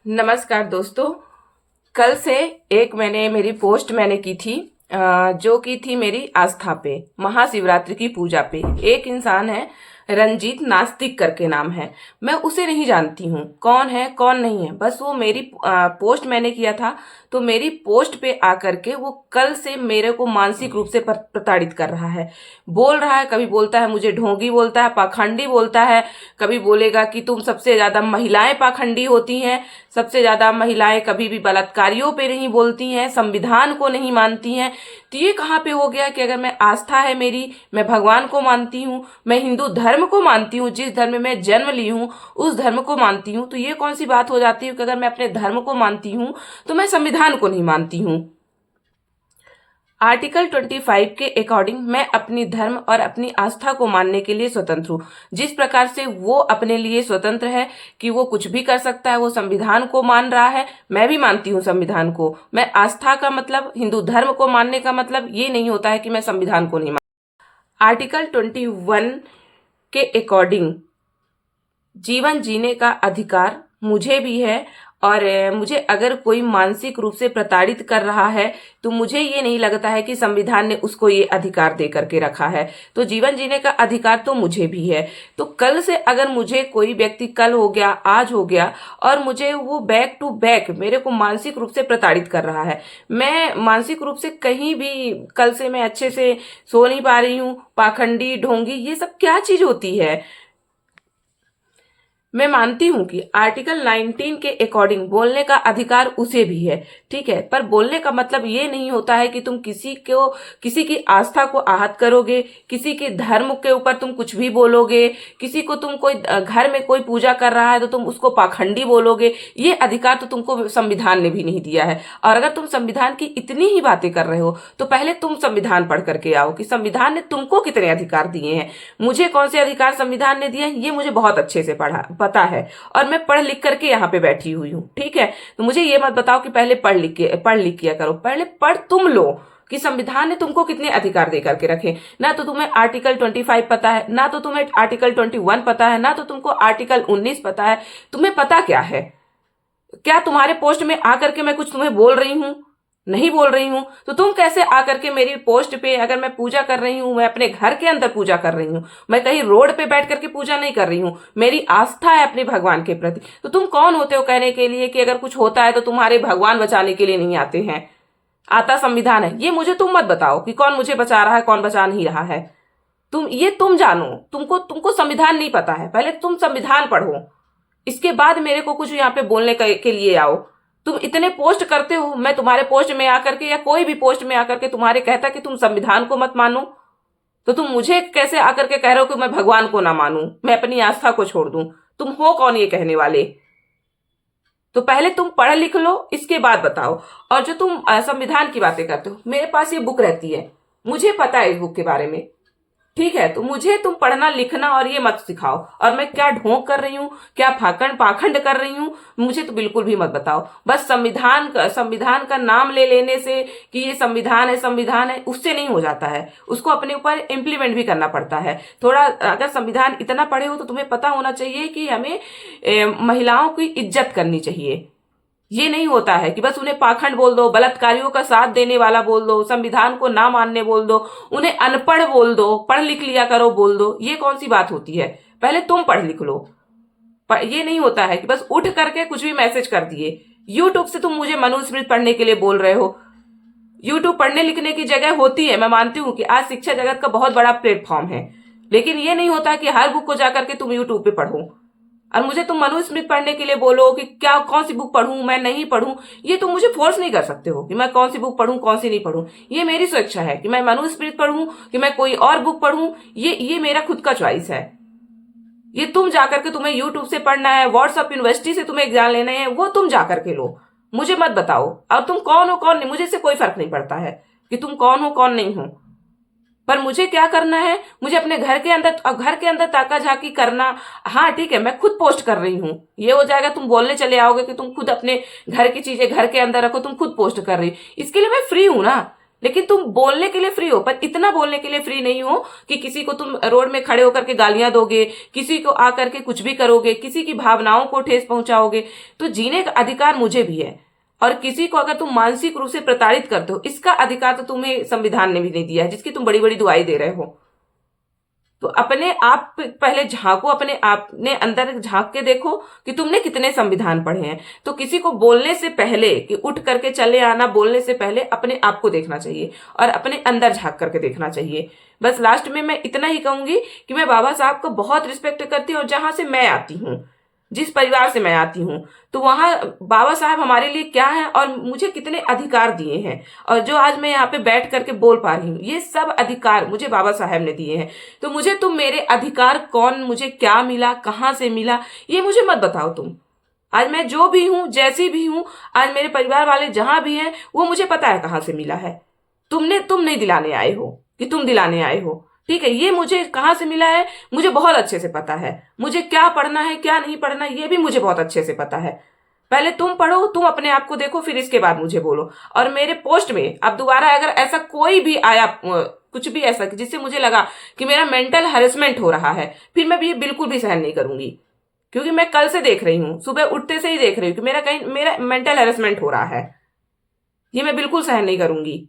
नमस्कार दोस्तों। कल से मेरी पोस्ट मैंने की थी, जो की थी मेरी आस्था पे, महाशिवरात्रि की पूजा पे। एक इंसान है, रंजीत नास्तिक करके नाम है। मैं उसे नहीं जानती हूँ, कौन है कौन नहीं है, बस वो मेरी पोस्ट मैंने किया था, तो मेरी पोस्ट पे आकर के वो कल से मेरे को मानसिक रूप से प्रताड़ित कर रहा है। बोल रहा है, कभी बोलता है मुझे ढोंगी, बोलता है पाखंडी, बोलता है कभी बोलेगा कि तुम सबसे ज्यादा महिलाएं पाखंडी होती हैं, सबसे ज्यादा महिलाएं कभी भी बलात्कारियों पे नहीं बोलती हैं, संविधान को नहीं मानती हैं। तो ये कहाँ पे हो गया कि अगर मैं आस्था है मेरी, मैं भगवान को मानती हूँ, मैं हिंदू धर्म को मानती हूँ, जिस धर्म में मैं जन्म ली हूँ उस धर्म को मानती हूँ, तो ये कौन सी बात हो जाती है कि अगर मैं अपने धर्म को मानती हूँ तो मैं संविधान को नहीं मानती हूँ। आर्टिकल 25 के अकॉर्डिंग मैं अपनी धर्म और अपनी आस्था को मानने के लिए स्वतंत्र हूँ। जिस प्रकार से वो अपने लिए स्वतंत्र है कि वो कुछ भी कर सकता है, वो संविधान को मान रहा है, मैं भी मानती हूँ संविधान को। मैं आस्था का मतलब, हिंदू धर्म को मानने का मतलब ये नहीं होता है कि मैं संविधान को नहीं मान। आर्टिकल 21 के अकॉर्डिंग जीवन जीने का अधिकार मुझे भी है, और मुझे अगर कोई मानसिक रूप से प्रताड़ित कर रहा है तो मुझे ये नहीं लगता है कि संविधान ने उसको ये अधिकार दे करके रखा है। तो जीवन जीने का अधिकार तो मुझे भी है। तो कल से अगर मुझे कोई व्यक्ति, कल हो गया, आज हो गया, और मुझे वो बैक टू बैक मेरे को मानसिक रूप से प्रताड़ित कर रहा है, मैं मानसिक रूप से कहीं भी, कल से मैं अच्छे से सो नहीं पा रही हूँ, पाखंडी, ढोंगी, ये सब क्या चीज होती है। मैं मानती हूं कि आर्टिकल 19 के अकॉर्डिंग बोलने का अधिकार उसे भी है, ठीक है, पर बोलने का मतलब ये नहीं होता है कि तुम किसी की आस्था को आहत करोगे, किसी के धर्म के ऊपर तुम कुछ भी बोलोगे, किसी को तुम कोई घर में कोई पूजा कर रहा है तो तुम उसको पाखंडी बोलोगे। ये अधिकार तो तुमको संविधान ने भी नहीं दिया है। और अगर तुम संविधान की इतनी ही बातें कर रहे हो तो पहले तुम संविधान पढ़ करके आओ कि संविधान ने तुमको कितने अधिकार दिए हैं। मुझे कौन से अधिकार संविधान ने दिए हैं ये मुझे बहुत अच्छे से पता है, और मैं पढ़ लिख करके यहाँ पे बैठी हुई हूँ, ठीक है। तो मुझे ये मत बताओ कि पहले पढ़ लिख किया करो, पहले पढ़ तुम लो कि संविधान ने तुमको कितने अधिकार दे करके रखे। ना तो तुम्हें आर्टिकल 25 पता है, ना तो तुम्हें आर्टिकल 21 पता है, ना तो तुमको आर्टिकल 19 पता है। तुम्हें पता क्या है? क्या तुम्हारे पोस्ट में आकर के मैं कुछ तुम्हें बोल रही हूँ? नहीं बोल रही हूं। तो तुम कैसे आकर के मेरी पोस्ट पे, अगर मैं पूजा कर रही हूं, मैं अपने घर के अंदर पूजा कर रही हूं, मैं कहीं रोड पे बैठ करके पूजा नहीं कर रही हूं, मेरी आस्था है अपने भगवान के प्रति, तो तुम कौन होते हो कहने के लिए कि अगर कुछ होता है तो तुम्हारे भगवान बचाने के लिए नहीं आते हैं? आता संविधान है। ये मुझे तुम मत बताओ कि कौन मुझे बचा रहा है, कौन बचा नहीं रहा है। तुम जानो, तुमको तुमको संविधान नहीं पता है। पहले तुम संविधान पढ़ो, इसके बाद मेरे को कुछ यहाँ पे बोलने के लिए आओ। तुम इतने पोस्ट करते हो, मैं तुम्हारे पोस्ट में आकर के या कोई भी पोस्ट में आकर के तुम्हारे कहता कि तुम संविधान को मत मानो, तो तुम मुझे कैसे आकर के कह रहे हो कि मैं भगवान को ना मानूं, मैं अपनी आस्था को छोड़ दूं? तुम हो कौन ये कहने वाले? तो पहले तुम पढ़ लिख लो, इसके बाद बताओ। और जो तुम संविधान की बातें करते हो, मेरे पास ये बुक रहती है, मुझे पता है इस बुक के बारे में, ठीक है। तो मुझे तुम पढ़ना लिखना और ये मत सिखाओ, और मैं क्या ढोंग कर रही हूँ, क्या पाखंड कर रही हूँ, मुझे तो बिल्कुल भी मत बताओ। बस संविधान का नाम ले लेने से कि ये संविधान है, उससे नहीं हो जाता है। उसको अपने ऊपर इम्प्लीमेंट भी करना पड़ता है। थोड़ा अगर संविधान इतना पढ़े हो तो तुम्हें पता होना चाहिए कि हमें महिलाओं की इज्जत करनी चाहिए। ये नहीं होता है कि बस उन्हें पाखंड बोल दो, बलात्कारियों का साथ देने वाला बोल दो, संविधान को ना मानने बोल दो, उन्हें अनपढ़ बोल दो, पढ़ लिख लिया करो बोल दो। ये कौन सी बात होती है? पहले तुम पढ़ लिख लो। ये नहीं होता है कि बस उठ करके कुछ भी मैसेज कर दिए। यूट्यूब से तुम मुझे मनुस्मृति पढ़ने के लिए बोल रहे हो। यूट्यूब पढ़ने लिखने की जगह होती है, मैं मानती हूँ कि आज शिक्षा जगत का बहुत बड़ा प्लेटफॉर्म है, लेकिन ये नहीं होता कि हर बुक को जाकर के तुम यूट्यूब पे पढ़ो। और मुझे तुम मनुस्मृति पढ़ने के लिए बोलो कि क्या, कौन सी बुक पढ़ूं, मैं नहीं पढ़ूं, ये तुम मुझे फोर्स नहीं कर सकते हो कि मैं कौन सी बुक पढ़ूं, कौन सी नहीं पढ़ूं। ये मेरी स्वेच्छा है कि मैं मनुस्मृति पढ़ूं कि मैं कोई और बुक पढ़ूं, ये मेरा खुद का चॉइस है। ये तुम जाकर के, तुम्हें यूट्यूब से पढ़ना है, व्हाट्सएप यूनिवर्सिटी से तुम्हें एग्जाम लेने हैं, वो तुम जाकर के लो, मुझे मत बताओ। और तुम कौन हो कौन नहीं, मुझे से कोई फर्क नहीं पड़ता है कि तुम कौन हो कौन नहीं हो। पर मुझे क्या करना है, मुझे अपने घर के अंदर ताका झाकी करना। हाँ ठीक है, मैं खुद पोस्ट कर रही हूँ, ये हो जाएगा, तुम बोलने चले आओगे कि तुम खुद अपने घर की चीजें घर के अंदर रखो, तुम खुद पोस्ट कर रही हो, इसके लिए मैं फ्री हूं ना। लेकिन तुम बोलने के लिए फ्री हो, पर इतना बोलने के लिए फ्री नहीं हो कि किसी को तुम रोड में खड़े होकर के गालियां दोगे, किसी को आकर के कुछ भी करोगे, किसी की भावनाओं को ठेस पहुंचाओगे। तो जीने का अधिकार मुझे भी है, और किसी को अगर तुम मानसिक रूप से प्रताड़ित करते हो, इसका अधिकार तो तुम्हें संविधान ने भी नहीं दिया है, जिसकी तुम बड़ी बड़ी दुआई दे रहे हो। तो अपने आप पहले झांको, अपने आप ने अंदर झांक के देखो कि तुमने कितने संविधान पढ़े हैं। तो किसी को बोलने से पहले कि उठ करके चले आना, बोलने से पहले अपने आप को देखना चाहिए और अपने अंदर झांक करके देखना चाहिए। बस लास्ट में मैं इतना ही कहूंगी कि मैं बाबा साहब को बहुत रिस्पेक्ट करती हूँ, और जहां से मैं आती हूँ, जिस परिवार से मैं आती हूँ, तो वहां बाबा साहब हमारे लिए क्या है और मुझे कितने अधिकार दिए हैं, और जो आज मैं यहाँ पे बैठ करके बोल पा रही हूँ, ये सब अधिकार मुझे बाबा साहब ने दिए हैं। तो मुझे तुम मेरे अधिकार कौन, मुझे क्या मिला, कहाँ से मिला, ये मुझे मत बताओ तुम। आज मैं जो भी हूँ, जैसी भी हूँ, आज मेरे परिवार वाले जहां भी हैं, वो मुझे पता है कहाँ से मिला है। तुम नहीं दिलाने आए हो कि तुम दिलाने आए हो, ठीक है। ये मुझे कहाँ से मिला है मुझे बहुत अच्छे से पता है। मुझे क्या पढ़ना है क्या नहीं पढ़ना, ये भी मुझे बहुत अच्छे से पता है। पहले तुम पढ़ो, तुम अपने आप को देखो, फिर इसके बाद मुझे बोलो। और मेरे पोस्ट में अब दोबारा अगर ऐसा कोई भी आया, कुछ भी ऐसा जिससे मुझे लगा कि मेरा मेंटल हैरेसमेंट हो रहा है, फिर मैं भी ये बिल्कुल भी सहन नहीं करूंगी। क्योंकि मैं कल से देख रही हूँ, सुबह उठते से ही देख रही हूँ कि मेरा मेंटल हैरेसमेंट हो रहा है। ये मैं बिल्कुल सहन नहीं करूंगी।